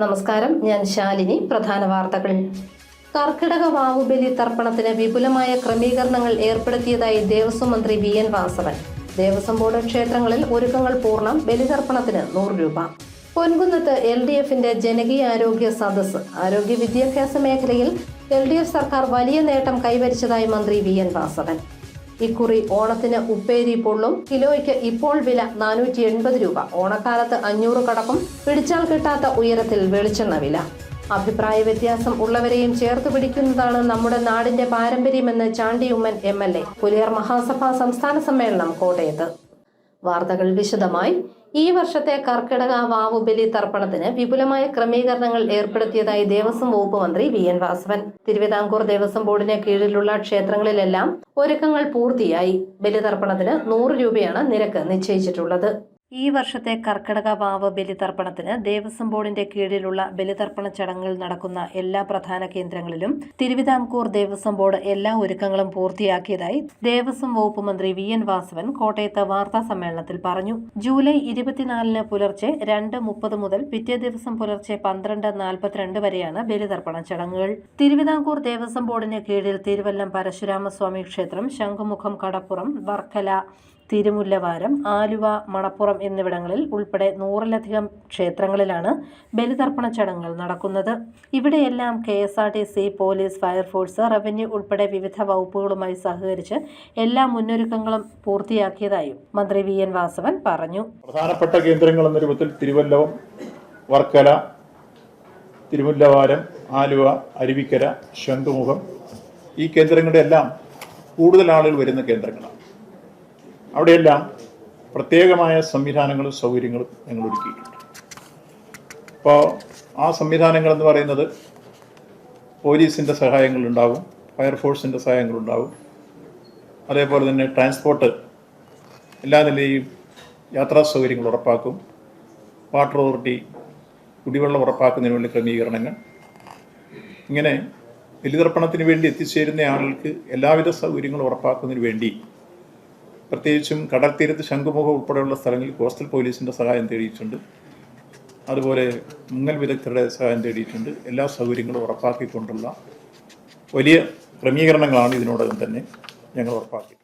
നമസ്കാരം, ഞാൻ ശാലിനി. പ്രധാന വാർത്തകൾ. കർക്കിടക വാവുബലി തർപ്പണത്തിന് വിപുലമായ ക്രമീകരണങ്ങൾ ഏർപ്പെടുത്തിയതായി ദേവസ്വം മന്ത്രി വി.എൻ. വാസവൻ. ദേവസ്വം ബോർഡ് ക്ഷേത്രങ്ങളിൽ ഒരുക്കങ്ങൾ പൂർണ്ണം. ബലിതർപ്പണത്തിന് 100 രൂപ. പൊൻകുന്നത്ത് LDFന്റെ ജനകീയാരോഗ്യ സദസ്സ്. ആരോഗ്യ വിദ്യാഭ്യാസ മേഖലയിൽ LDF സർക്കാർ വലിയ നേട്ടം കൈവരിച്ചതായി മന്ത്രി വി.എൻ. വാസവൻ. ഇക്കുറി ഓണത്തിന് ഉപ്പേരി പൊള്ളും. കിലോയ്ക്ക് ഇപ്പോൾ വില 480 രൂപ. ഓണക്കാലത്ത് 500 കടക്കും. പിടിച്ചാൽ കിട്ടാത്ത ഉയരത്തിൽ വെളിച്ചെണ്ണ വില. അഭിപ്രായ വ്യത്യാസം ഉള്ളവരെയും ചേർത്ത് പിടിക്കുന്നതാണ് നമ്മുടെ നാടിന്റെ പാരമ്പര്യമെന്ന് ചാണ്ടി ഉമ്മൻ MLA. പുലിയർ മഹാസഭ സംസ്ഥാന സമ്മേളനം കോട്ടയത്ത്. വാർത്തകൾ വിശദമായി. ഈ വർഷത്തെ കർക്കിടക വാവുബലി തർപ്പണത്തിന് വിപുലമായ ക്രമീകരണങ്ങൾ ഏർപ്പെടുത്തിയതായി ദേവസ്വം വകുപ്പ് മന്ത്രി വി.എൻ. വാസവൻ. തിരുവിതാംകൂർ ദേവസ്വം ബോർഡിന് കീഴിലുള്ള ക്ഷേത്രങ്ങളിലെല്ലാം ഒരുക്കങ്ങൾ പൂർത്തിയായി. ബലിതർപ്പണത്തിന് 100 രൂപയാണ് നിരക്ക് നിശ്ചയിച്ചിട്ടുള്ളത്. ഈ വർഷത്തെ കർക്കിടക വാവ് ബലിതർപ്പണത്തിന് ദേവസ്വം ബോർഡിന്റെ കീഴിലുള്ള ബലിതർപ്പണ ചടങ്ങുകൾ നടക്കുന്ന എല്ലാ പ്രധാന കേന്ദ്രങ്ങളിലും തിരുവിതാംകൂർ ദേവസ്വം ബോർഡ് എല്ലാ ഒരുക്കങ്ങളും പൂർത്തിയാക്കിയതായി ദേവസ്വം വകുപ്പ് മന്ത്രി വി.എൻ. വാസവൻ കോട്ടയത്ത് വാർത്താ സമ്മേളനത്തിൽ പറഞ്ഞു. ജൂലൈ 24 പുലർച്ചെ 2:30 മുതൽ പിറ്റേ ദിവസം പുലർച്ചെ 12:42 വരെയാണ് ബലിതർപ്പണ ചടങ്ങുകൾ. തിരുവിതാംകൂർ ദേവസ്വം ബോർഡിന് കീഴിൽ തിരുവല്ലം പരശുരാമസ്വാമി ക്ഷേത്രം, ശംഖുമുഖം, കടപ്പുറം, വർക്കല, തിരുമുല്ലവാരം, ആലുവ, മണപ്പുറം എന്നിവിടങ്ങളിൽ ഉൾപ്പെടെ 100-ലധികം ക്ഷേത്രങ്ങളിലാണ് ബലിതർപ്പണ ചടങ്ങുകൾ നടക്കുന്നത്. ഇവിടെയെല്ലാം KSRTC, പോലീസ്, ഫയർഫോഴ്സ്, റവന്യൂ ഉൾപ്പെടെ വിവിധ വകുപ്പുകളുമായി സഹകരിച്ച് എല്ലാ മുന്നൊരുക്കങ്ങളും പൂർത്തിയാക്കിയതായും മന്ത്രി വി.എൻ. വാസവൻ പറഞ്ഞു. പ്രധാനപ്പെട്ട കേന്ദ്രങ്ങൾ എന്ന രൂപത്തിൽ തിരുവല്ലം, വർക്കല, തിരുമുല്ലവാരം, ആലുവ, അരുവിക്കര, ശംഖുമുഖം, ഈ കേന്ദ്രങ്ങളുടെ എല്ലാം കൂടുതൽ ആളുകൾ വരുന്ന കേന്ദ്രങ്ങളാണ്. അവിടെയെല്ലാം പ്രത്യേകമായ സംവിധാനങ്ങളും സൗകര്യങ്ങളും ഞങ്ങൾ ഒരുക്കിയിട്ടുണ്ട്. അപ്പോൾ ആ സംവിധാനങ്ങളെന്ന് പറയുന്നത് പോലീസിൻ്റെ സഹായങ്ങളുണ്ടാകും, ഫയർഫോഴ്സിൻ്റെ സഹായങ്ങളുണ്ടാകും, അതേപോലെ തന്നെ ട്രാൻസ്പോർട്ട് എല്ലാ നിലയും യാത്രാ സൗകര്യങ്ങൾ ഉറപ്പാക്കും, വാട്ടർ അതോറിറ്റി കുടിവെള്ളം ഉറപ്പാക്കുന്നതിന് വേണ്ടി ക്രമീകരണങ്ങൾ. ഇങ്ങനെ ബലിതർപ്പണത്തിന് വേണ്ടി എത്തിച്ചേരുന്ന ആളുകൾക്ക് എല്ലാവിധ സൗകര്യങ്ങളും ഉറപ്പാക്കുന്നതിന് വേണ്ടി പ്രത്യേകിച്ചും കടൽ തീരത്ത് ശംഖുമുഖം ഉൾപ്പെടെയുള്ള സ്ഥലങ്ങളിൽ കോസ്റ്റൽ പോലീസിൻ്റെ സഹായം തേടിയിട്ടുണ്ട്. അതുപോലെ മുങ്ങൽ വിദഗ്ധരുടെ സഹായം തേടിയിട്ടുണ്ട്. എല്ലാ സൗകര്യങ്ങളും ഉറപ്പാക്കിക്കൊണ്ടുള്ള വലിയ ക്രമീകരണങ്ങളാണ് ഇതിനോടകം തന്നെ ഞങ്ങൾ ഉറപ്പാക്കി.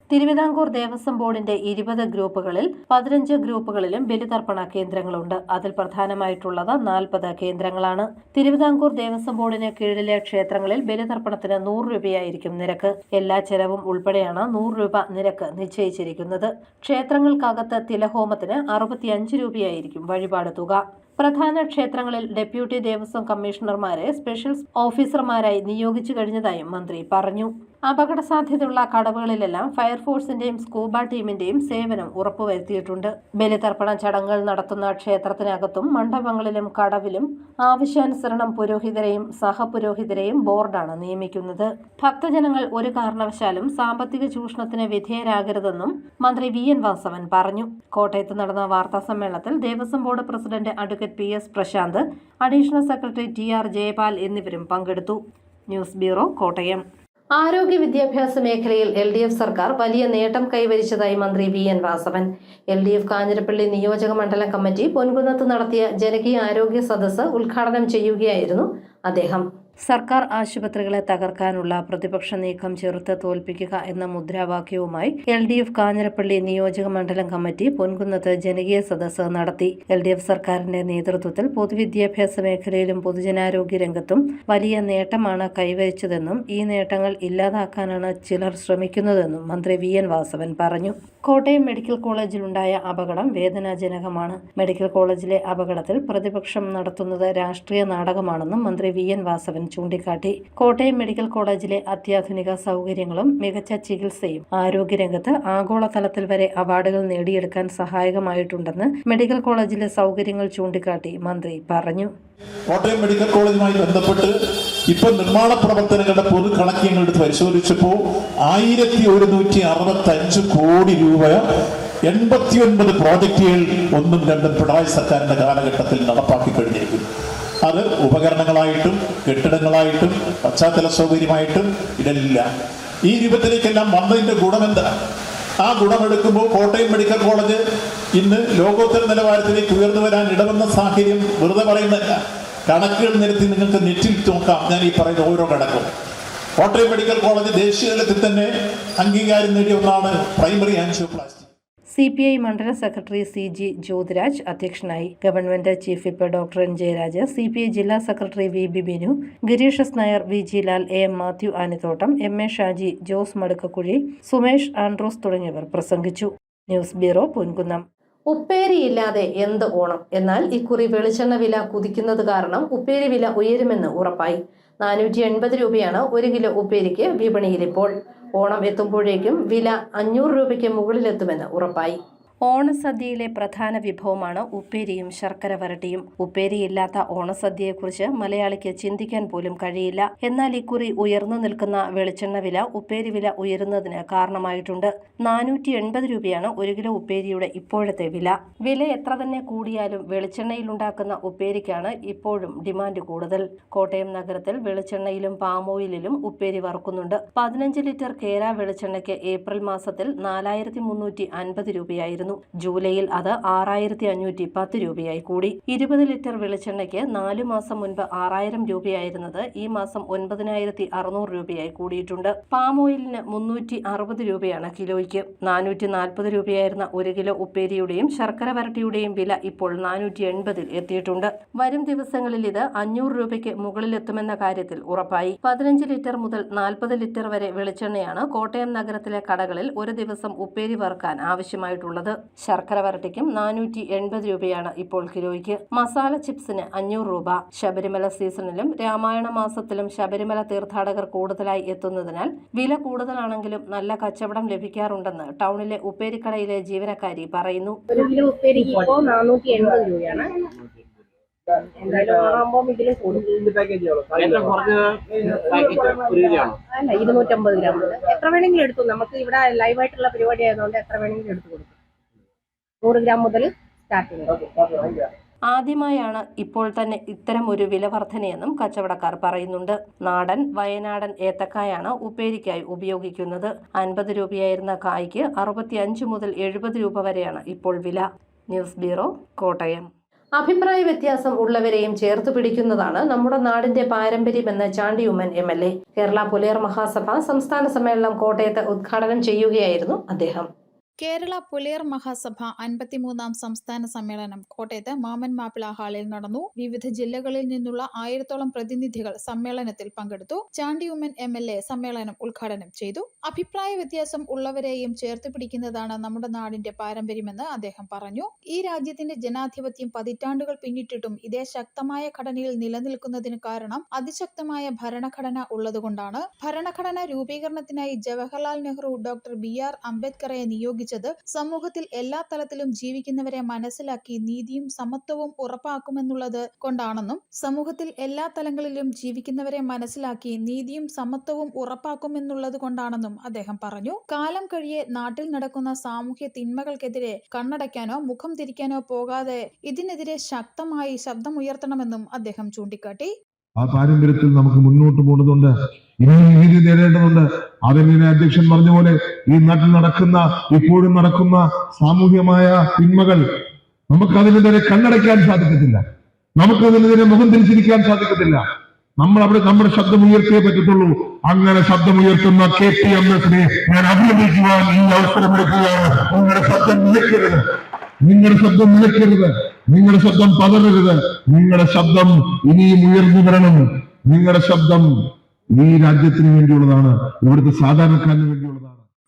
തിരുവിതാംകൂർ ദേവസ്വം ബോർഡിന്റെ 20 ഗ്രൂപ്പുകളിൽ 15 ഗ്രൂപ്പുകളിലും ബലിതർപ്പണ കേന്ദ്രങ്ങളുണ്ട്. അതിൽ പ്രധാനമായിട്ടുള്ളത് 40 കേന്ദ്രങ്ങളാണ്. തിരുവിതാംകൂർ ദേവസ്വം ബോർഡിന് കീഴിലെ ക്ഷേത്രങ്ങളിൽ ബലിതർപ്പണത്തിന് 100 രൂപയായിരിക്കും നിരക്ക്. എല്ലാ ചെലവും ഉൾപ്പെടെയാണ് 100 രൂപ നിരക്ക് നിശ്ചയിച്ചിരിക്കുന്നത്. ക്ഷേത്രങ്ങൾക്കകത്ത് തിലഹോമത്തിന് 65 രൂപയായിരിക്കും വഴിപാട് തുക. പ്രധാന ക്ഷേത്രങ്ങളിൽ ഡെപ്യൂട്ടി ദേവസ്വം കമ്മീഷണർമാരെ സ്പെഷ്യൽ ഓഫീസർമാരായി നിയോഗിച്ചു കഴിഞ്ഞതായും മന്ത്രി പറഞ്ഞു. അപകട സാധ്യതയുള്ള കടവുകളിലെല്ലാം ഫയർഫോഴ്സിന്റെയും സ്കൂബ ടീമിന്റെയും സേവനം ഉറപ്പുവരുത്തിയിട്ടുണ്ട്. ബലിതർപ്പണ ചടങ്ങുകൾ നടത്തുന്ന ക്ഷേത്രത്തിനകത്തും മണ്ഡപങ്ങളിലും കടവിലും ആവശ്യാനുസരണം പുരോഹിതരെയും സഹപുരോഹിതരെയും ബോർഡാണ് നിയമിക്കുന്നത്. ഭക്തജനങ്ങൾ ഒരു കാരണവശാലും സാമ്പത്തിക ചൂഷണത്തിന് വിധേയരാകരുതെന്നും മന്ത്രി വി.എൻ. വാസവൻ പറഞ്ഞു. കോട്ടയത്ത് നടന്ന വാർത്താ സമ്മേളനത്തിൽ Devaswom board president advocate PS Prashanth, additional secretary TR Jayapal എന്നിവരും പങ്കെടുത്തു. News bureau, Kottayam. ആരോഗ്യ വിദ്യാഭ്യാസ മേഖലയിൽ LDF സർക്കാർ വലിയ നേട്ടം കൈവരിച്ചതായി മന്ത്രി വി.എൻ. വാസവൻ. LDF കാഞ്ഞിരപ്പള്ളി നിയോജക മണ്ഡലം കമ്മിറ്റി പൊൻകുന്നത്ത് നടത്തിയ ജനകീയ ആരോഗ്യ സദസ്സ് ഉദ്ഘാടനം ചെയ്യുകയായിരുന്നു അദ്ദേഹം. സർക്കാർ ആശുപത്രികളെ തകർക്കാനുള്ള പ്രതിപക്ഷ നീക്കം ചെറുത്ത് തോൽപ്പിക്കുക എന്ന മുദ്രാവാക്യവുമായി LDF കാഞ്ഞിരപ്പള്ളി നിയോജക മണ്ഡലം കമ്മിറ്റി പൊൻകുന്നത്ത് ജനകീയ സദസ്സ് നടത്തി. LDF സർക്കാരിന്റെ നേതൃത്വത്തിൽ പൊതുവിദ്യാഭ്യാസ മേഖലയിലും പൊതുജനാരോഗ്യ രംഗത്തും വലിയ നേട്ടമാണ് കൈവരിച്ചതെന്നും ഈ നേട്ടങ്ങൾ ഇല്ലാതാക്കാനാണ് ചിലർ ശ്രമിക്കുന്നതെന്നും മന്ത്രി വി.എൻ. വാസവൻ പറഞ്ഞു. കോട്ടയം മെഡിക്കൽ കോളേജിലുണ്ടായ അപകടം വേദനാജനകമാണ്. മെഡിക്കൽ കോളേജിലെ അപകടത്തിൽ പ്രതിപക്ഷം നടത്തുന്നത് രാഷ്ട്രീയ നാടകമാണെന്നും മന്ത്രി വി.എൻ. വാസവൻ ചൂണ്ടിക്കാട്ടി. കോട്ടയം മെഡിക്കൽ കോളേജിലെ അത്യാധുനിക സൗകര്യങ്ങളും മികച്ച ചികിത്സയും ആരോഗ്യരംഗത്ത് ആഗോളതലത്തിൽ വരെ അവാർഡുകൾ നേടിയെടുക്കാൻ സഹായകമായിട്ടുണ്ടെന്ന് മെഡിക്കൽ കോളേജിലെ സൗകര്യങ്ങൾ ചൂണ്ടിക്കാട്ടി മന്ത്രി പറഞ്ഞു. കോട്ടയം മെഡിക്കൽ കോളേജുമായി ബന്ധപ്പെട്ട് ഇപ്പോൾ നിർമ്മാണ പ്രവർത്തനങ്ങളുടെ പൊതു കണക്കുകൾ എടുത്ത് പരിശോധിച്ചപ്പോൾ 1165 കോടി രൂപ 89 പ്രോജക്റ്റുകൾ 1ഉം 2ഉം പിണറായി സർക്കാരിന്റെ കാലഘട്ടത്തിൽ നടപ്പാക്കി കഴിഞ്ഞിരിക്കുന്നു. അത് ഉപകരണങ്ങളായിട്ടും കെട്ടിടങ്ങളായിട്ടും പശ്ചാത്തല സൗകര്യമായിട്ടും ഇതെല്ലാം ഈ രൂപത്തിലേക്കെല്ലാം വന്നതിന്റെ ഗുണമെന്താ? ആ ഗുണമെടുക്കുമ്പോൾ കോട്ടയം മെഡിക്കൽ കോളേജ് ഇന്ന് ലോകോത്തര നിലവാരത്തിലേക്ക് ഉയർന്നു വരാൻ ഇടവന്ന സാഹചര്യം വെറുതെ പറയുന്നതല്ല. കണക്കുകൾ നിരത്തി നിങ്ങൾക്ക് നെറ്റിൽ നോക്കാം. ഞാൻ ഈ പറയുന്ന ഓരോ കണക്കും. കോട്ടയം മെഡിക്കൽ കോളേജ് ദേശീയ തലത്തിൽ തന്നെ അംഗീകാരം നേടിയ ഒന്നാണ് പ്രൈമറി ആൻജിയോപ്ലാസ്റ്റി. CPI മണ്ഡലം സെക്രട്ടറി CG ജ്യോതിരാജ് അധ്യക്ഷനായി. Government chief whip doctor N Jayaraj, CPI ജില്ലാ secretary VB Binu, Girish S Nair, VG Lal, AM Mathew Anithottam, MA Shaji, Jose Madukkakuzhy, Sumesh Andrews തുടങ്ങിയവർ പ്രസംഗിച്ചു. News bureau, Ponkunnam. ഉപ്പേരിയില്ലാതെ എന്ത് ഓണം? എന്നാൽ ഇക്കുറി വെളിച്ചെണ്ണ വില കുതിക്കുന്നത് കാരണം ഉപ്പേരി വില ഉയരുമെന്ന് ഉറപ്പായി. 480 രൂപയാണ് 1 കിലോ ഉപ്പേരിക്ക് വിപണിയിലിപ്പോൾ. ഓണം എത്തുമ്പോഴേക്കും വില 500 രൂപയ്ക്ക് മുകളിലെത്തുമെന്ന് ഉറപ്പായി. ഓണസദ്യയിലെ പ്രധാന വിഭവമാണ് ഉപ്പേരിയും ശർക്കര വരട്ടിയും. ഉപ്പേരിയില്ലാത്ത ഓണസദ്യയെക്കുറിച്ച് മലയാളിക്ക് ചിന്തിക്കാൻ പോലും കഴിയില്ല. എന്നാൽ ഇക്കുറി ഉയർന്നു നിൽക്കുന്ന വെളിച്ചെണ്ണ വില ഉപ്പേരി വില ഉയരുന്നതിന് കാരണമായിട്ടുണ്ട്. 480 രൂപയാണ് 1 കിലോ ഉപ്പേരിയുടെ ഇപ്പോഴത്തെ വില. വില എത്ര തന്നെ കൂടിയാലും വെളിച്ചെണ്ണയിലുണ്ടാക്കുന്ന ഉപ്പേരിക്കാണ് ഇപ്പോഴും ഡിമാൻഡ് കൂടുതൽ. കോട്ടയം നഗരത്തിൽ വെളിച്ചെണ്ണയിലും പാമോയിലിലും ഉപ്പേരി വറുക്കുന്നുണ്ട്. 15 ലിറ്റർ കേര വെളിച്ചെണ്ണയ്ക്ക് ഏപ്രിൽ മാസത്തിൽ 4350 രൂപയായിരുന്നു. ജൂലൈയിൽ അത് 6510 രൂപയായി കൂടി. 20 ലിറ്റർ വെളിച്ചെണ്ണയ്ക്ക് 4 മാസം മുൻപ് 6000 രൂപയായിരുന്നത് ഈ മാസം 9600 രൂപയായി കൂടിയിട്ടുണ്ട്. പാം ഓയിലിന് 360 രൂപയാണ് കിലോയ്ക്ക്. 440 രൂപയായിരുന്ന 1 കിലോ ഉപ്പേരിയുടെയും ശർക്കര വരട്ടിയുടെയും വില ഇപ്പോൾ 480 എത്തിയിട്ടുണ്ട്. വരും ദിവസങ്ങളിൽ ഇത് 500 രൂപയ്ക്ക് മുകളിലെത്തുമെന്ന കാര്യത്തിൽ ഉറപ്പായി. 15 ലിറ്റർ മുതൽ 40 ലിറ്റർ വരെ വെളിച്ചെണ്ണയാണ് കോട്ടയം നഗരത്തിലെ കടകളിൽ ഒരു ദിവസം ഉപ്പേരി വറുക്കാൻ ആവശ്യമായിട്ടുള്ളത്. ശർക്കര വരട്ടിക്കും 480 രൂപയാണ് ഇപ്പോൾ കിലോയ്ക്ക്. മസാല ചിപ്സിന് 500 രൂപ. ശബരിമല സീസണിലും രാമായണ മാസത്തിലും ശബരിമല തീർത്ഥാടകർ കൂടുതലായി എത്തുന്നതിനാൽ വില കൂടുതലാണെങ്കിലും നല്ല കച്ചവടം ലഭിക്കാറുണ്ടെന്ന് ടൗണിലെ ഉപ്പേരിക്കടയിലെ ജീവനക്കാരി പറയുന്നു. 1 കിലോ ഉപ്പേരിക്ക് ഇപ്പോൾ 480 രൂപയാണ്. എന്തായാലും ഓണാകുമ്പോൾ ഇതിലും കൂടും. അല്ല, 250 ഗ്രാം ഉണ്ട്. എത്ര വേണമെങ്കിലും എടുത്തു. നമുക്ക് ഇവിടെ ലൈവായിട്ടുള്ള പരിപാടി ആയതുകൊണ്ട് എത്ര വേണമെങ്കിലും എടുത്തു കൊടുക്കും. 100 ഗ്രാം മുതൽ സ്റ്റാർട്ട് ചെയ്യും. ആദ്യമായാണ് ഇപ്പോൾ തന്നെ ഇത്തരം ഒരു വില വർധനയെന്നും കച്ചവടക്കാർ പറയുന്നുണ്ട്. നാടൻ വയനാടൻ ഏത്തക്കായാണ് ഉപ്പേരിക്കായി ഉപയോഗിക്കുന്നത്. 50 രൂപയായിരുന്ന കായ്ക്ക് 65 മുതൽ 70 രൂപ വരെയാണ് ഇപ്പോൾ വില. News bureau, Kottayam. അഭിപ്രായ വ്യത്യാസം ഉള്ളവരെയും ചേർത്ത് പിടിക്കുന്നതാണ് നമ്മുടെ നാടിന്റെ പാരമ്പര്യമെന്ന് ചാണ്ടി ഉമ്മൻ MLA. കേരള പുലയർ മഹാസഭ സംസ്ഥാന സമ്മേളനം കോട്ടയത്ത് ഉദ്ഘാടനം ചെയ്യുകയായിരുന്നു അദ്ദേഹം. കേരള പുലയർ മഹാസഭ 53ാം സംസ്ഥാന സമ്മേളനം കോട്ടയത്ത് മാമൻ മാപ്പിള ഹാളിൽ നടന്നു. വിവിധ ജില്ലകളിൽ നിന്നുള്ള 1000തോളം പ്രതിനിധികൾ സമ്മേളനത്തിൽ പങ്കെടുത്തു. ചാണ്ടി ഉമ്മൻ MLA സമ്മേളനം ഉദ്ഘാടനം ചെയ്തു. അഭിപ്രായ വ്യത്യാസം ഉള്ളവരെയും ചേർത്ത് പിടിക്കുന്നതാണ് നമ്മുടെ നാടിന്റെ പാരമ്പര്യമെന്ന് അദ്ദേഹം പറഞ്ഞു. ഈ രാജ്യത്തിന്റെ ജനാധിപത്യം പതിറ്റാണ്ടുകൾ പിന്നിട്ടിട്ടും ഇതേ ശക്തമായ ഘടനയിൽ നിലനിൽക്കുന്നതിന് കാരണം അതിശക്തമായ ഭരണഘടന ഉള്ളതുകൊണ്ടാണ്. ഭരണഘടന രൂപീകരണത്തിനായി ജവഹർലാൽ നെഹ്റു ഡോക്ടർ BR അംബേദ്കറെ നിയോഗിച്ചു. സമൂഹത്തിൽ എല്ലാ തലത്തിലും ജീവിക്കുന്നവരെ മനസ്സിലാക്കി നീതിയും സമത്വവും ഉറപ്പാക്കുമെന്നുള്ളത് കൊണ്ടാണെന്നും സമൂഹത്തിൽ എല്ലാ തലങ്ങളിലും ജീവിക്കുന്നവരെ മനസ്സിലാക്കി നീതിയും സമത്വവും ഉറപ്പാക്കുമെന്നുള്ളത് കൊണ്ടാണെന്നും അദ്ദേഹം പറഞ്ഞു. കാലം കഴിയെ നാട്ടിൽ നടക്കുന്ന സാമൂഹ്യ തിന്മകൾക്കെതിരെ കണ്ണടയ്ക്കാനോ മുഖം തിരിക്കാനോ പോകാതെ ഇതിനെതിരെ ശക്തമായി ശബ്ദമുയർത്തണമെന്നും അദ്ദേഹം ചൂണ്ടിക്കാട്ടി. ആ പാരമ്പര്യത്തിൽ നമുക്ക് മുന്നോട്ട് പോകുന്നതുണ്ട്. ഇനിയും നീതി നേടേണ്ടതുണ്ട്. അതിനെ അധ്യക്ഷൻ പറഞ്ഞ പോലെ ഈ നാട്ടിൽ നടക്കുന്ന ഇപ്പോഴും നടക്കുന്ന സാമൂഹ്യമായ തിന്മകൾ നമുക്കതിനെതിരെ കണ്ണടയ്ക്കാൻ സാധിക്കത്തില്ല. നമുക്കതിനെതിരെ മുഖം തിരിച്ചിരിക്കാൻ സാധിക്കത്തില്ല. നമ്മൾ അവിടെ നമ്മുടെ ശബ്ദം ഉയർത്തിയേ പറ്റത്തുള്ളൂ. അങ്ങനെ ശബ്ദമുയർത്തുന്ന KPMSനെ ഞാൻ അഭിനന്ദിക്കുവാൻ ഈ അവസരമെടുക്കുകയാണ്. നിങ്ങളുടെ ശബ്ദം നിലയ്ക്കരുത്. നിങ്ങളുടെ ശബ്ദം നിലയ്ക്കരുത്. നിങ്ങളുടെ ശബ്ദം പതറരുത്. നിങ്ങളുടെ ശബ്ദം ഇനിയും ഉയർന്നു വരണം. നിങ്ങളുടെ ശബ്ദം ഈ രാജ്യത്തിന് വേണ്ടിയുള്ളതാണ്. ഇവിടുത്തെ സാധാരണക്കാരന് വേണ്ടിയുള്ളതാണ്.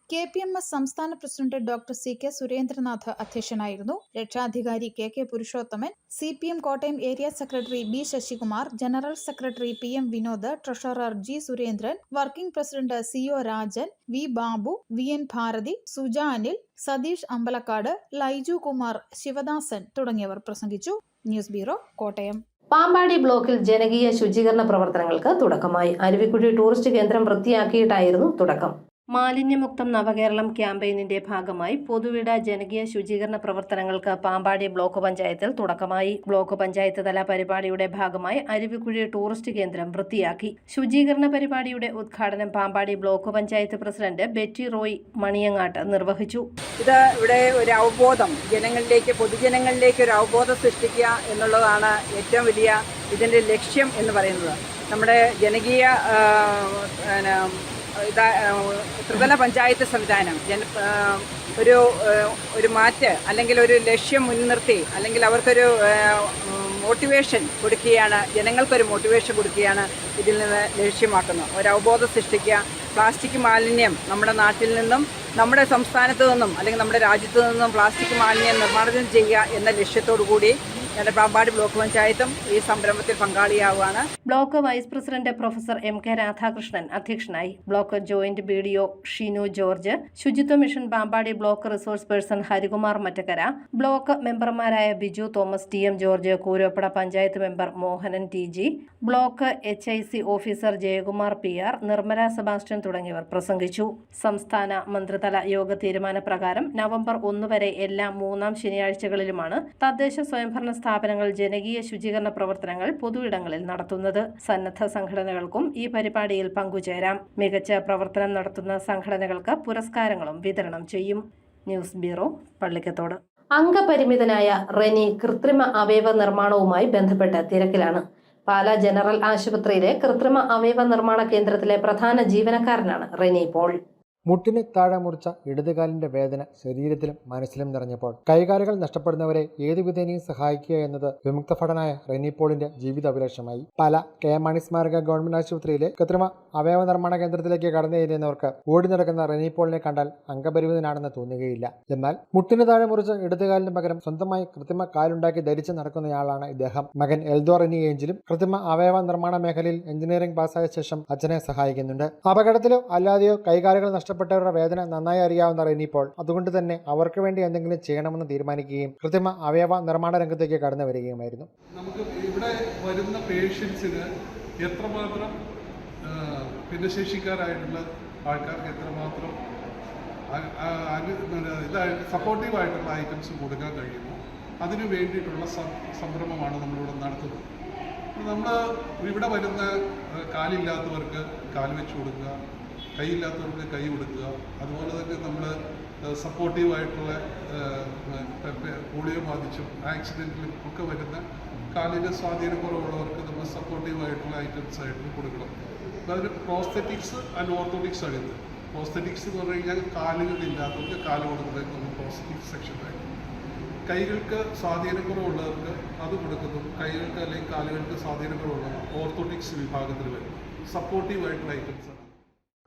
KPMS സംസ്ഥാന പ്രസിഡന്റ് ഡോക്ടർ CK സുരേന്ദ്രനാഥ് അധ്യക്ഷനായിരുന്നു. രക്ഷാധികാരി KK Purushothaman, CPM Kottayam area secretary B Sasikumar, general secretary PM Vinod, treasurer G Surendran, working president CO Rajan, V Babu, VN Bharathi, Suja Anil, Satheesh Ambalakkad, Laiju Kumar, Sivadasan തുടങ്ങിയവർ പ്രസംഗിച്ചു. News bureau, Kottayam. പാമ്പാടി ബ്ലോക്കിൽ ജനകീയ ശുചീകരണ പ്രവർത്തനങ്ങൾക്ക് തുടക്കമായി. അരുവിക്കുഴി ടൂറിസ്റ്റ് കേന്ദ്രം വൃത്തിയാക്കിയിട്ടായിരുന്നു തുടക്കം. മാലിന്യമുക്തം നവകേരളം ക്യാമ്പയിനിന്റെ ഭാഗമായി പൊതുവിട ജനകീയ ശുചീകരണ പ്രവർത്തനങ്ങൾക്ക് പാമ്പാടി ബ്ലോക്ക് പഞ്ചായത്തിൽ തുടക്കമായി. ബ്ലോക്ക് പഞ്ചായത്ത് തല പരിപാടിയുടെ ഭാഗമായി അരുവിക്കുഴി ടൂറിസ്റ്റ് കേന്ദ്രം വൃത്തിയാക്കി. ശുചീകരണ പരിപാടിയുടെ ഉദ്ഘാടനം Pampady block panchayat president Betty Roy Maniyangattu നിർവഹിച്ചു. ഇത് ഇവിടെ ഒരു അവബോധം പൊതുജനങ്ങളിലേക്ക് ഒരു അവബോധം സൃഷ്ടിക്കുക എന്നുള്ളതാണ് ഏറ്റവും വലിയ ഇതിൻ്റെ ലക്ഷ്യം എന്ന് പറയുന്നത് നമ്മുടെ ജനകീയ ത്രിതല പഞ്ചായത്ത് സംവിധാനം ഒരു മാറ്റ് അല്ലെങ്കിൽ ഒരു ലക്ഷ്യം മുൻനിർത്തി അല്ലെങ്കിൽ അവർക്കൊരു മോട്ടിവേഷൻ കൊടുക്കുകയാണ്, ജനങ്ങൾക്കൊരു മോട്ടിവേഷൻ കൊടുക്കുകയാണ് ഇതിൽ നിന്ന് ലക്ഷ്യമാക്കുന്നത്. ഒരു അവബോധം സൃഷ്ടിക്കുക. പ്ലാസ്റ്റിക് മാലിന്യം നമ്മുടെ നാട്ടിൽ നിന്നും നമ്മുടെ സംസ്ഥാനത്തു നിന്നും അല്ലെങ്കിൽ നമ്മുടെ രാജ്യത്തു നിന്നും പ്ലാസ്റ്റിക് മാലിന്യം നിർമ്മാർജ്ജനം ചെയ്യുക എന്ന ലക്ഷ്യത്തോടു കൂടി ഞങ്ങളുടെ പാമ്പാടി ബ്ലോക്ക് പഞ്ചായത്തും ഈ സംരംഭത്തിൽ പങ്കാളിയാവുകയാണ്. Block vice president professor MK Radhakrishnan അധ്യക്ഷനായി. Block joint BDO Shinu George, ശുചിത്വ mission Pampady block resource person Harikumar Mattakkara, block മെമ്പർമാരായ Biju Thomas, TM George, Kooroppada panchayat member Mohanan TG, block HIC officer Jayakumar PR, Nirmala Sebastian തുടങ്ങിയവർ പ്രസംഗിച്ചു. സംസ്ഥാന മന്ത്രിതല യോഗ തീരുമാനപ്രകാരം നവംബർ 1 വരെ എല്ലാ 3-ാം ശനിയാഴ്ചകളിലുമാണ് തദ്ദേശ സ്വയംഭരണ സ്ഥാപനങ്ങൾ ജനകീയ ശുചീകരണ പ്രവർത്തനങ്ങൾ പൊതുയിടങ്ങളിൽ നടത്തുന്നത്. സന്നദ്ധ സംഘടനകൾക്കും ഈ പരിപാടിയിൽ പങ്കുചേരാം. മികച്ച പ്രവർത്തനം നടത്തുന്ന സംഘടനകൾക്ക് പുരസ്കാരങ്ങളും വിതരണം ചെയ്യും. News bureau, Pallikkathodu. അംഗപരിമിതനായ റെനി കൃത്രിമ അവയവ നിർമ്മാണവുമായി ബന്ധപ്പെട്ട് തിരക്കിലാണ്. പാലാ ജനറൽ ആശുപത്രിയിലെ കൃത്രിമ അവയവ നിർമ്മാണ കേന്ദ്രത്തിലെ പ്രധാന ജീവനക്കാരനാണ് റെനി പോൾ. മുട്ടിന് താഴെ മുറിച്ച ഇടതുകാലിന്റെ വേദന ശരീരത്തിലും മനസ്സിലും നിറഞ്ഞപ്പോൾ കൈകാലുകൾ നഷ്ടപ്പെടുന്നവരെ ഏതുവിധേനയും സഹായിക്കുക എന്നത് വിമുക്ത ഭടനായ റെനി പോളിന്റെ ജീവിതാഭിലാഷമായി. പാല KM മാണി സ്മാരക ഗവൺമെന്റ് ആശുപത്രിയിലെ കൃത്രിമ അവയവ നിർമ്മാണ കേന്ദ്രത്തിലേക്ക് കടന്നു ചെല്ലുന്നവർക്ക് ഓടി നടക്കുന്ന റെനി പോളിനെ കണ്ടാൽ അംഗപരിമിതനാണെന്ന് തോന്നുകയില്ല. എന്നാൽ മുട്ടിന് താഴെ മുറിച്ച ഇടതുകാലിന് പകരം സ്വന്തമായി കൃത്രിമ കാലുണ്ടാക്കി ധരിച്ച് നടക്കുന്നയാളാണ് ഇദ്ദേഹം. മകൻ എൽദോ റെനി ഏഞ്ചലും കൃത്രിമ അവയവ നിർമ്മാണ മേഖലയിൽ എഞ്ചിനീയറിംഗ് പാസ്സായ ശേഷം അച്ഛനെ സഹായിക്കുന്നുണ്ട്. അപകടത്തിലോ അല്ലാതെയോ കൈകാലുകൾ നഷ്ടപ്പെട്ടവരുടെ വേദന നന്നായി അറിയാവുന്ന റെനി പോൾ അതുകൊണ്ട് തന്നെ അവർക്ക് വേണ്ടി എന്തെങ്കിലും ചെയ്യണമെന്ന് തീരുമാനിക്കുകയും കൃത്രിമ അവയവ നിർമ്മാണ രംഗത്തേക്ക് കടന്നു വരികയുമായിരുന്നു. നമുക്ക് ഇവിടെ വരുന്ന പേഷ്യൻസിന് എത്രമാത്രം ഭിന്നശേഷിക്കാരായിട്ടുള്ള ആൾക്കാർക്ക് എത്രമാത്രം സപ്പോർട്ടീവായിട്ടുള്ള ഐറ്റംസ് കൊടുക്കാൻ കഴിയുമോ അതിനു വേണ്ടിയിട്ടുള്ള സംരംഭമാണ് നമ്മളിവിടെ നടത്തുന്നത്. നമ്മൾ ഇവിടെ വരുന്ന കാലില്ലാത്തവർക്ക് കാല് വെച്ച് കൊടുക്കുക, കൈയില്ലാത്തവർക്ക് കൈ കൊടുക്കുക. അതുപോലെ തന്നെ നമ്മൾ സപ്പോർട്ടീവായിട്ടുള്ള പോളിയോ ബാധിച്ചും ആക്സിഡൻറ്റിലും ഒക്കെ വരുന്ന കാലിൻ്റെ സ്വാധീനക്കുറവുള്ളവർക്ക് നമ്മൾ സപ്പോർട്ടീവായിട്ടുള്ള ഐറ്റംസ് ആയിട്ട് കൊടുക്കണം. അതായത് പ്രോസ്തെറ്റിക്സ് ആൻഡ് ഓർത്തോട്ടിക്സ് ആണ് ഇത്. പ്രോസ്തെറ്റിക്സ് എന്ന് പറഞ്ഞു കഴിഞ്ഞാൽ കാലുകളില്ലാത്തവർക്ക് കാല് കൊടുക്കുന്നത് നമ്മൾ പ്രോസ്തെറ്റിക്സ് സെക്ഷനായിട്ട്. കൈകൾക്ക് സ്വാധീനക്കുറവുള്ളവർക്ക് അത് കൊടുക്കുന്നു. കൈകൾക്ക് അല്ലെങ്കിൽ കാലുകൾക്ക് സ്വാധീനക്കുറവുള്ളവർ ഓർത്തോട്ടിക്സ് വിഭാഗത്തിൽ വരും. സപ്പോർട്ടീവായിട്ടുള്ള ഐറ്റംസ് ആണ്.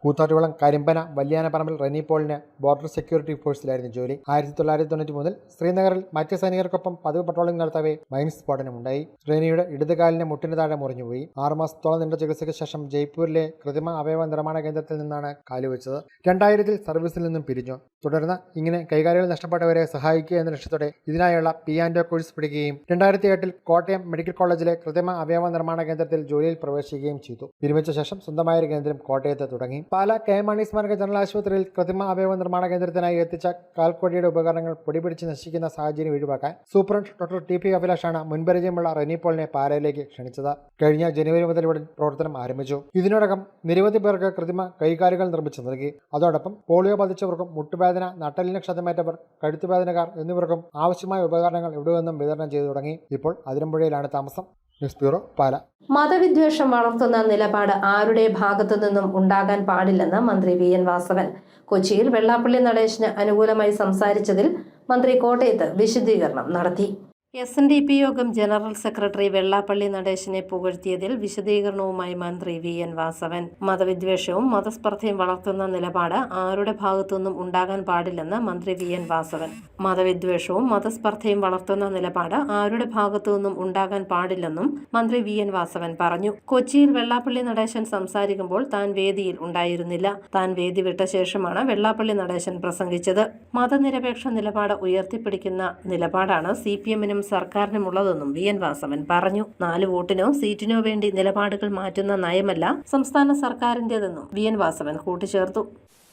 കൂത്താട്ടുകുളം കരിമ്പന വല്യാനപ്പറമ്പിൽ റെനി പോളിന് ബോർഡർ സെക്യൂരിറ്റി ഫോഴ്സിലായിരുന്നു ജോലി. 1993 ശ്രീനഗറിൽ മറ്റ് സൈനികർക്കൊപ്പം പതിവ് പട്രോളിംഗ് നടത്തവേ മൈൻ സ്ഫോടനമുണ്ടായി. റെനിയുടെ ഇടതുകാലിന് മുട്ടിന് താഴെ മുറിഞ്ഞുപോയി. 6 മാസത്തോളം നീണ്ട ചികിത്സയ്ക്ക് ശേഷം ജയ്പൂരിലെ കൃത്രിമ അവയവ നിർമ്മാണ കേന്ദ്രത്തിൽ നിന്നാണ് കാലുവെച്ചത്. 2000 സർവീസിൽ നിന്നും പിരിഞ്ഞു. തുടർന്ന് ഇങ്ങനെ കൈകാലുകൾ നഷ്ടപ്പെട്ടവരെ സഹായിക്കുക എന്ന ലക്ഷ്യത്തോടെ ഇതിനായുള്ള P&O കോഴ്സ് പഠിക്കുകയും 2008 കോട്ടയം മെഡിക്കൽ കോളേജിലെ കൃത്രിമ അവയവ നിർമ്മാണ കേന്ദ്രത്തിൽ ജോലിയിൽ പ്രവേശിക്കുകയും ചെയ്തു. വിരമിച്ച ശേഷം സ്വന്തമായൊരു കേന്ദ്രം കോട്ടയത്ത് തുടങ്ങി. പാല KM മാണി സ്മാരക ജനറൽ ആശുപത്രിയിൽ കൃത്രിമ അവയവ നിർമ്മാണ കേന്ദ്രത്തിനായി എത്തിച്ച കാൽക്കൊടിയുടെ ഉപകരണങ്ങൾ പൊടിപിടിച്ച് നശിക്കുന്ന സാഹചര്യം ഒഴിവാക്കാൻ സൂപ്രണ്ട് ഡോക്ടർ TP അഭിലാഷാണ് മുൻപരിചയമുള്ള റെനി പോളിനെ പാലയിലേക്ക് ക്ഷണിച്ചത്. കഴിഞ്ഞ ജനുവരി മുതൽ ഇവിടെ പ്രവർത്തനം ആരംഭിച്ചു. ഇതിനോടകം നിരവധി പേർക്ക് കൃത്രിമ കൈകാലുകൾ നിർമ്മിച്ചു നൽകി. അതോടൊപ്പം പോളിയോ ബാധിച്ചവർക്കും മുട്ടുവേദന, നട്ടലിന് ക്ഷതമേറ്റവർ, കഴുത്തുവേദനക്കാർ എന്നിവർക്കും ആവശ്യമായ ഉപകരണങ്ങൾ ഇവിടെ നിന്നും വിതരണം ചെയ്തു തുടങ്ങി. ഇപ്പോൾ അതിരമ്പുഴയിലാണ് താമസം. ന്യൂസ് ബ്യൂറോ, പാല. മതവിദ്വേഷം വളർത്തുന്ന നിലപാട് ആരുടെ ഭാഗത്തു നിന്നും ഉണ്ടാകാൻ പാടില്ലെന്ന് മന്ത്രി VN വാസവൻ. കൊച്ചിയിൽ വെള്ളാപ്പള്ളി നടേശന് അനുകൂലമായി സംസാരിച്ചതിൽ മന്ത്രി കോട്ടയത്ത് വിശദീകരണം നടത്തി. SNDP യോഗം ജനറൽ സെക്രട്ടറി വെള്ളാപ്പള്ളി നടേശനെ പുകഴ്ത്തിയതിൽ വിശദീകരണവുമായി മന്ത്രി VN വാസവൻ. മതവിദ്വേഷവും മതസ്പർദ്ധയും വളർത്തുന്ന നിലപാട് ആരുടെ ഭാഗത്തുനിന്നും ഉണ്ടാകാൻ പാടില്ലെന്ന് മന്ത്രി VN വാസവൻ. മതവിദ്വേഷവും മതസ്പർദ്ധയും വളർത്തുന്ന നിലപാട് ആരുടെ ഭാഗത്തുനിന്നും ഉണ്ടാകാൻ പാടില്ലെന്നും മന്ത്രി VN വാസവൻ പറഞ്ഞു. കൊച്ചിയിൽ വെള്ളാപ്പള്ളി നടേശൻ സംസാരിക്കുമ്പോൾ താൻ വേദിയിൽ ഉണ്ടായിരുന്നില്ല. താൻ വേദി വിട്ട ശേഷമാണ് വെള്ളാപ്പള്ളി നടേശൻ പ്രസംഗിച്ചത്. മതനിരപേക്ഷ നിലപാട് ഉയർത്തിപ്പിടിക്കുന്ന നിലപാടാണ് CPM-നും സർക്കാരിനുമുള്ളതെന്നും VN വാസവൻ പറഞ്ഞു. 4 വോട്ടിനോ സീറ്റിനോ വേണ്ടി നിലപാടുകൾ മാറ്റുന്ന നയമല്ല സംസ്ഥാന സർക്കാരിന്റേതെന്നും VN വാസവൻ കൂട്ടിച്ചേർത്തു.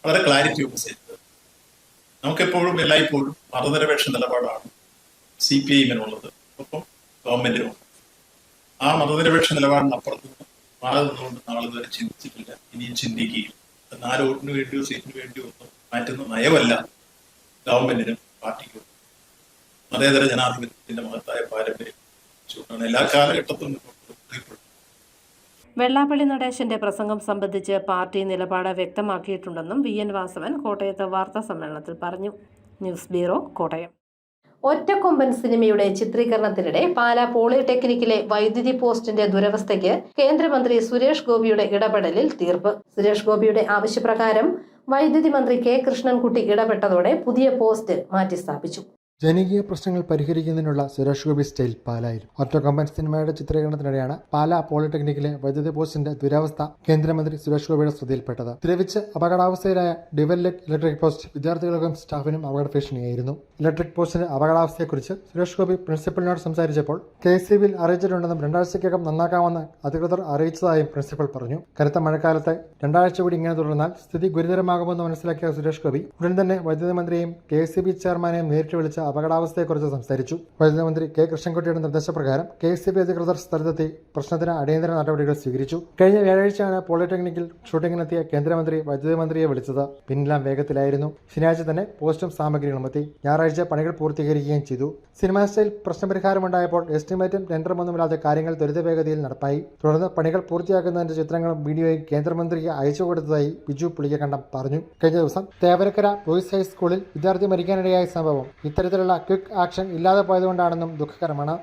വളരെ ക്ലാരിറ്റി നമുക്കെപ്പോഴും എല്ലായ്പ്പോഴും മതനിരപേക്ഷ നിലപാടാണ് CPI-നുള്ളത്, ഒപ്പം ഗവൺമെന്റിനും. ആ മതനിരപേക്ഷ നിലപാടിനപ്പുറത്ത് മാറി നിന്നുകൊണ്ട് നാളെ വരെ ചിന്തിച്ചിട്ടില്ല, ഇനിയും ചിന്തിക്കുകയില്ല. 4 വോട്ടിന് വേണ്ടിയോ സീറ്റിന് വേണ്ടിയോ ഒന്നും മാറ്റുന്ന നയമല്ല ഗവൺമെന്റിനും പാർട്ടിക്കും. മതേതര ജനാധിപത്യത്തിന്റെ മഹത്തായ പാരമ്പര്യം ചൂടാണ് എല്ലാ കാലഘട്ടത്തിലും വെള്ളാപ്പള്ളി നടേശന്റെ പ്രസംഗം സംബന്ധിച്ച് പാർട്ടി നിലപാട് വ്യക്തമാക്കിയിട്ടുണ്ടെന്നും വി.എൻ. വാസവൻ കോട്ടയത്ത് വാർത്താസമ്മേളനത്തിൽ പറഞ്ഞു. News bureau, Kottayam. ഒറ്റക്കൊമ്പൻ സിനിമയുടെ ചിത്രീകരണത്തിനിടെ പാലാ പോളിടെക്നിക്കിലെ വൈദ്യുതി പോസ്റ്റിന്റെ ദുരവസ്ഥയ്ക്ക് കേന്ദ്രമന്ത്രി സുരേഷ് ഗോപിയുടെ ഇടപെടലിൽ തീർപ്പ്. സുരേഷ് ഗോപിയുടെ ആവശ്യപ്രകാരം വൈദ്യുതി മന്ത്രി കെ. കൃഷ്ണൻകുട്ടി ഇടപെട്ടതോടെ പുതിയ പോസ്റ്റ് മാറ്റിസ്ഥാപിച്ചു. ജനകീയ പ്രശ്നങ്ങൾ പരിഹരിക്കുന്നതിനുള്ള സുരേഷ് ഗോപി സ്റ്റൈൽ പാലായിൽ. ഒറ്റക്കൊമ്പൻ സിനിമയുടെ ചിത്രീകരണത്തിനിടെയാണ് പാലാ പോളിടെക്നിക്കിലെ വൈദ്യുതി പോസ്റ്റിന്റെ ദുരവസ്ഥ കേന്ദ്രമന്ത്രി സുരേഷ് ഗോപിയുടെ ശ്രദ്ധയിൽപ്പെട്ടത്. ദ്രവിച്ച് അപകടാവസ്ഥയിലായ ഡിവെല്ലറ്റ് ഇലക്ട്രിക് പോസ്റ്റ് വിദ്യാർത്ഥികൾക്കും സ്റ്റാഫിനും അപകട ഭീഷണിയായിരുന്നു. ഇലക്ട്രിക് പോസ്റ്റിന്റെ അപകടാവസ്ഥയെക്കുറിച്ച് സുരേഷ് ഗോപി പ്രിൻസിപ്പലിനോട് സംസാരിച്ചപ്പോൾ KCBയിൽ അറിയിച്ചിട്ടുണ്ടെന്നും 2 ആഴ്ചയ്ക്കകം നന്നാക്കാമെന്ന് അധികൃതർ അറിയിച്ചതായും പ്രിൻസിപ്പൽ പറഞ്ഞു. കനത്ത മഴക്കാലത്ത് 2 ആഴ്ച കൂടി ഇങ്ങനെ തുടർന്നാൽ സ്ഥിതി ഗുരുതരമാകുമെന്ന് മനസ്സിലാക്കിയ സുരേഷ് ഗോപി ഉടൻ തന്നെ വൈദ്യുതി മന്ത്രിയെയും KCB ചെയർമാനെയും നേരിട്ട് വിളിച്ച് അപകടാവസ്ഥയെക്കുറിച്ച് സംസാരിച്ചു. വൈദ്യുതി മന്ത്രി കെ. കൃഷ്ണൻകുട്ടിയുടെ നിർദ്ദേശപ്രകാരം KCB അധികൃതർ സ്ഥലത്തെത്തി പ്രശ്നത്തിന് അടിയന്തര നടപടികൾ സ്വീകരിച്ചു. കഴിഞ്ഞ വ്യാഴാഴ്ചയാണ് പോളിടെക്നിക്കിൽ ഷൂട്ടിങ്ങിനെത്തിയ കേന്ദ്രമന്ത്രി വൈദ്യുതി മന്ത്രിയെ വിളിച്ചത്. പിന്നെല്ലാം വേഗത്തിലായിരുന്നു. ശനിയാഴ്ച തന്നെ പോസ്റ്റും സാമഗ്രികളും എത്തി. ഞായറാഴ്ച പണികൾ പൂർത്തീകരിക്കുകയും ചെയ്തു. സിനിമാ സ്റ്റൈൽ പ്രശ്നപരിഹാരമുണ്ടായപ്പോൾ എസ്റ്റിമേറ്റും ടെൻഡറുമൊന്നുമില്ലാതെ കാര്യങ്ങൾ ത്വരിതവേഗതയിൽ നടപ്പായി. തുടർന്ന് പണികൾ പൂർത്തിയാക്കുന്നതിന്റെ ചിത്രങ്ങളും വീഡിയോയും കേന്ദ്രമന്ത്രിക്ക് അയച്ചു കൊടുത്തതായി ബിജു പുളിക്കക്കണ്ടം പറഞ്ഞു. കഴിഞ്ഞ ദിവസം തേവരക്കര ബോയ്സ് ഹൈസ്കൂളിൽ വിദ്യാർത്ഥി മരിക്കാനിടയായ സംഭവം ഇത്തരത്തിലുള്ള ക്വിക്ക് ആക്ഷൻ ഇല്ലാതെ പോയതുകൊണ്ടാണെന്നും ദുഃഖകരമാണ്.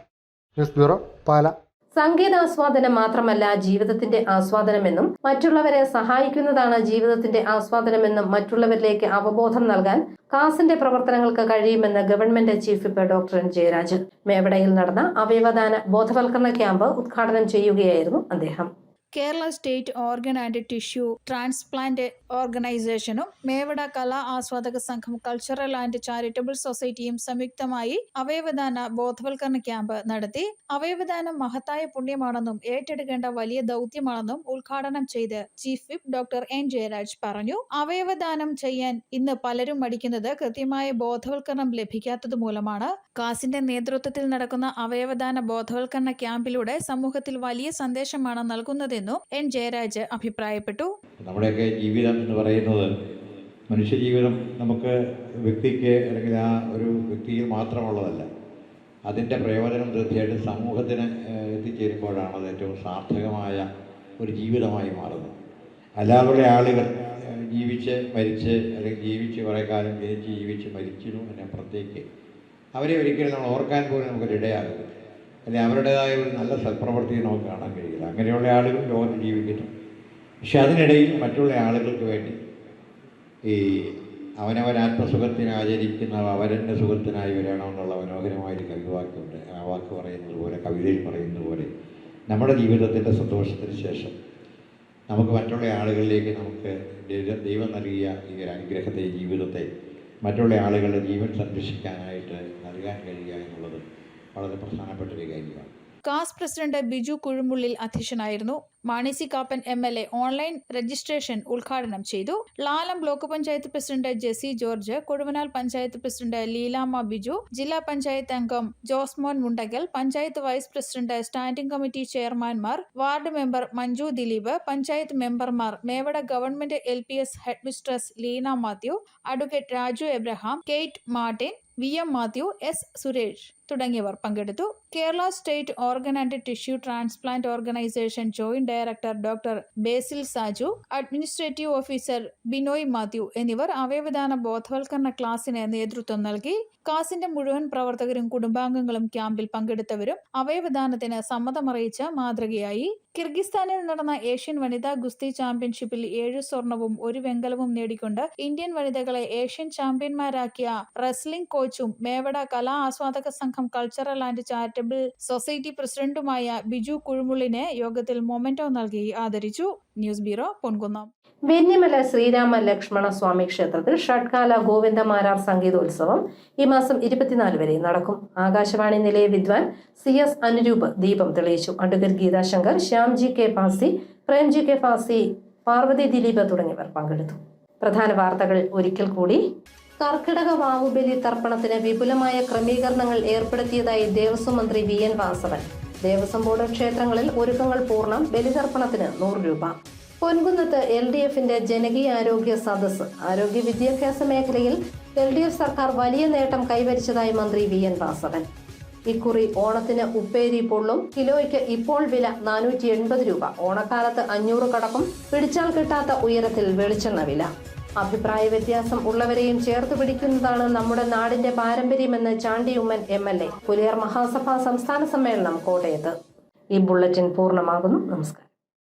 ന്യൂസ് ബ്യൂറോ, പാല. സംഗീതാസ്വാദനം മാത്രമല്ല ജീവിതത്തിന്റെ ആസ്വാദനമെന്നും മറ്റുള്ളവരെ സഹായിക്കുന്നതാണ് ജീവിതത്തിന്റെ ആസ്വാദനമെന്നും മറ്റുള്ളവരിലേക്ക് അവബോധം നൽകാൻ കാസിന്റെ പ്രവർത്തനങ്ങൾക്ക് കഴിയുമെന്ന് government chief whip doctor N Jayaraj മേവടയിൽ നടന്ന അവയവദാന ബോധവൽക്കരണ ക്യാമ്പ് ഉദ്ഘാടനം ചെയ്യുകയായിരുന്നു അദ്ദേഹം. Kerala state organ and tissue transplant ഓർഗനൈസേഷനും മേവട കലാ ആസ്വാദക സംഘം കൾച്ചറൽ ആൻഡ് ചാരിറ്റബിൾ സൊസൈറ്റിയും സംയുക്തമായി അവയവദാന ബോധവൽക്കരണ ക്യാമ്പ് നടത്തി. അവയവദാനം മഹത്തായ പുണ്യമാണെന്നും ഏറ്റെടുക്കേണ്ട വലിയ ദൗത്യമാണെന്നും ഉദ്ഘാടനം ചെയ്ത് chief whip doctor N Jayaraj പറഞ്ഞു. അവയവദാനം ചെയ്യാൻ ഇന്ന് പലരും മടിക്കുന്നത് കൃത്യമായ ബോധവൽക്കരണം ലഭിക്കാത്തത് മൂലമാണ്. കാസിന്റെ നേതൃത്വത്തിൽ നടക്കുന്ന അവയവദാന ബോധവൽക്കരണ ക്യാമ്പിലൂടെ സമൂഹത്തിൽ വലിയ സന്ദേശമാണ് നൽകുന്നത് എൻ ജയരാജ് അഭിപ്രായപ്പെട്ടു. നമ്മുടെയൊക്കെ ജീവിതം എന്ന് പറയുന്നത് മനുഷ്യജീവിതം നമുക്ക് വ്യക്തിക്ക് അല്ലെങ്കിൽ ആ ഒരു വ്യക്തിയിൽ മാത്രമുള്ളതല്ല. അതിൻ്റെ പ്രയോജനം തീർച്ചയായിട്ടും സമൂഹത്തിന് എത്തിച്ചേരുമ്പോഴാണ് അത് ഏറ്റവും സാർത്ഥകമായ ഒരു ജീവിതമായി മാറുന്നത്. അല്ലാതെ ആളുകൾ ജീവിച്ച് മരിച്ച് അല്ലെങ്കിൽ ജീവിച്ച് കുറേ കാലം ജീവിച്ച് മരിച്ചിരുന്നു എന്നപ്പുറത്തേക്ക് അവരെ ഒരിക്കലും നമ്മൾ ഓർക്കാൻ പോലും നമുക്കൊരിടയാകും. അല്ലെങ്കിൽ അവരുടേതായ ഒരു നല്ല സൽപ്രവൃത്തി നമുക്ക് കാണാൻ കഴിയില്ല. അങ്ങനെയുള്ള ആളുകൾ ലോകത്ത് ജീവിക്കുന്നു. പക്ഷെ അതിനിടയിൽ മറ്റുള്ള ആളുകൾക്ക് വേണ്ടി ഈ അവനവനാത്മസുഖത്തിന് ആചരിക്കുന്ന അവരൻ്റെ സുഖത്തിനായി വരണമെന്നുള്ള മനോഹരമായൊരു കവിവാക്കുണ്ട്. ആ വാക്ക് പറയുന്നത് പോലെ, കവിതയിൽ പറയുന്നത് പോലെ നമ്മുടെ ജീവിതത്തിൻ്റെ സന്തോഷത്തിന് ശേഷം നമുക്ക് മറ്റുള്ള ആളുകളിലേക്ക് നമുക്ക് ദൈവം നൽകിയ ഈ ഒരു അനുഗ്രഹത്തെ, ജീവിതത്തെ മറ്റുള്ള ആളുകളുടെ ജീവൻ സംരക്ഷിക്കാനായിട്ട് നൽകാൻ കഴിയുക എന്നുള്ളത് വളരെ പ്രധാനപ്പെട്ട ഒരു കാര്യമാണ്. കാസ് പ്രസിഡന്റ് ബിജു കുഴുമുള്ളിൽ അധ്യക്ഷനായിരുന്നു. Mani C Kappan MLA online registration ഉദ്ഘാടനം ചെയ്തു. Lalam block panchayat president Jessy George, Koduvanal panchayat president Leelamma Biju, ജില്ലാ പഞ്ചായത്ത് അംഗം Josemon Mundakal, panchayat vice president, standing committee ചെയർമാൻമാർ, വാർഡ് മെമ്പർ മഞ്ജു ദിലീപ്, പഞ്ചായത്ത് മെമ്പർമാർ, Mevada government LPS headmistress Leena Mathew, advocate Raju Abraham, Kate Martin, VM Mathew, S Suresh തുടങ്ങിയവർ പങ്കെടുത്തു. Kerala state organ and tissue transplant organisation joint director doctor Basil Saju, administrative officer Binoy Mathew എന്നിവർ അവയവദാന ബോധവൽക്കരണ ക്ലാസിന് നേതൃത്വം നൽകി. കാസിന്റെ മുഴുവൻ പ്രവർത്തകരും കുടുംബാംഗങ്ങളും ക്യാമ്പിൽ പങ്കെടുത്തവരും അവയവദാനത്തിന് സമ്മതമറിയിച്ച് മാതൃകയായി. കിർഗിസ്ഥാനിൽ നടന്ന ഏഷ്യൻ വനിതാ ഗുസ്തി ചാമ്പ്യൻഷിപ്പിൽ 7 സ്വർണവും 1 വെങ്കലവും നേടിക്കൊണ്ട് ഇന്ത്യൻ വനിതകളെ ഏഷ്യൻ ചാമ്പ്യന്മാരാക്കിയ റെസ്ലിംഗ് കോച്ചും മേവട കലാ ആസ്വാദക സംഘം കൾച്ചറൽ ആൻഡ് ചാരിറ്റബിൾ സൊസൈറ്റി പ്രസിഡന്റുമായ ബിജു കുഴുമുള്ളിനെ യോഗത്തിൽ മൊമെന്റോ നൽകി ആദരിച്ചു. News bureau, Ponkunnam. വെന്നിമല ശ്രീരാമ ലക്ഷ്മണ സ്വാമി ക്ഷേത്രത്തിൽ ഷഡ്കാല ഗോവിന്ദമാരാർ സംഗീതോത്സവം ഈ മാസം 24 വരെ നടക്കും. ആകാശവാണി നിലയ വിദ്വാൻ CS അനുരൂപ് ദീപം തെളിയിച്ചു. Advocate Geethashankar, Shyamji K Fasi, Premji K Fasi, Parvathy Dileep തുടങ്ങിയവർ പങ്കെടുത്തു. പ്രധാന വാർത്തകൾ ഒരിക്കൽ കൂടി. കർക്കിടക വാവുബലി തർപ്പണത്തിന് വിപുലമായ ക്രമീകരണങ്ങൾ ഏർപ്പെടുത്തിയതായി ദേവസ്വം മന്ത്രി VN വാസവൻ. ദേവസ്വം ബോർഡ് ക്ഷേത്രങ്ങളിൽ ഒരുക്കങ്ങൾ പൂർണ്ണം. ബലിതർപ്പണത്തിന് 100 രൂപ. പൊൻകുന്നത്ത് LDFന്റെ ജനകീയാരോഗ്യ സദസ്സ്. ആരോഗ്യ വിദ്യാഭ്യാസ മേഖലയിൽ LDF സർക്കാർ വലിയ നേട്ടം കൈവരിച്ചതായി മന്ത്രി VN വാസവൻ. ഇക്കുറി ഓണത്തിന് ഉപ്പേരി പൊള്ളും. കിലോയ്ക്ക് ഇപ്പോൾ വില 480 രൂപ. ഓണക്കാലത്ത് 500 കടക്കും. പിടിച്ചാൽ കിട്ടാത്ത ഉയരത്തിൽ വെളിച്ചെണ്ണ വില. അഭിപ്രായ വ്യത്യാസം ഉള്ളവരെയും ചേർത്ത് പിടിക്കുന്നതാണ് നമ്മുടെ നാടിന്റെ പാരമ്പര്യമെന്ന് ചാണ്ടി ഉമ്മൻ MLA. പുലിയർ മഹാസഭ സംസ്ഥാന സമ്മേളനം കോട്ടയത്ത്. ഈ ബുള്ളറ്റിൻ പൂർണ്ണമാകുന്നു. നമസ്കാരം.